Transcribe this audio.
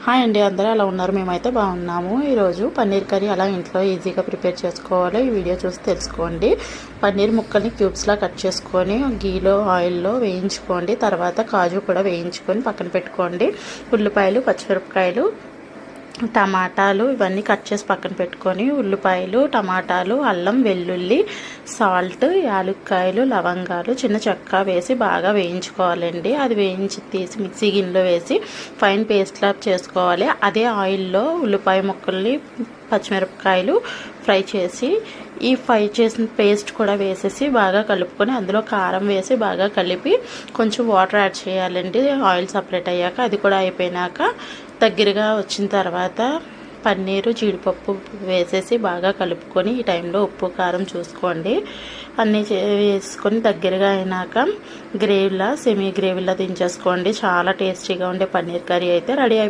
Hi అండి, అందరూ ఎలా ఉన్నారు? మేమైతే బాగున్నాము. ఈరోజు పన్నీర్ కర్రీ అలా ఇంట్లో ఈజీగా ప్రిపేర్ చేసుకోవాలో ఈ వీడియో చూసి తెలుసుకోండి. పన్నీర్ ముక్కల్ని క్యూబ్స్లా కట్ చేసుకొని గీలో ఆయిల్లో వేయించుకోండి. తర్వాత కాజు కూడా వేయించుకొని పక్కన పెట్టుకోండి. ఉల్లిపాయలు, పచ్చిమిరపకాయలు, టమాటాలు ఇవన్నీ కట్ చేసి పక్కన పెట్టుకొని ఉల్లిపాయలు, టమాటాలు, అల్లం, వెల్లుల్లి, సాల్ట్, యాలక్కాయలు, లవంగాలు, చిన్న చెక్క వేసి బాగా వేయించుకోవాలండి. అది వేయించి తీసి మిక్సీ గిన్నెలో వేసి ఫైన్ పేస్ట్లా చేసుకోవాలి. అదే ఆయిల్లో ఉల్లిపాయ ముక్కల్ని, పచ్చిమిరపకాయలు ఫ్రై చేసి ఈ ఫ్రై చేసిన పేస్ట్ కూడా వేసేసి బాగా కలుపుకొని అందులో కారం వేసి బాగా కలిపి కొంచెం వాటర్ యాడ్ చేయాలండి. ఆయిల్ సపరేట్ అయ్యాక అది కూడా అయిపోయినాక దగ్గరగా వచ్చిన తర్వాత పన్నీరు, జీడిపప్పు వేసేసి బాగా కలుపుకొని ఈ టైంలో ఉప్పు కారం చూసుకోండి. అన్నీ వేసుకొని దగ్గరగా అయినాక గ్రేవీలా సెమీ గ్రేవీలా దించేసుకోండి. చాలా టేస్టీగా ఉండే పన్నీర్ కర్రీ అయితే రెడీ అయిపోయింది.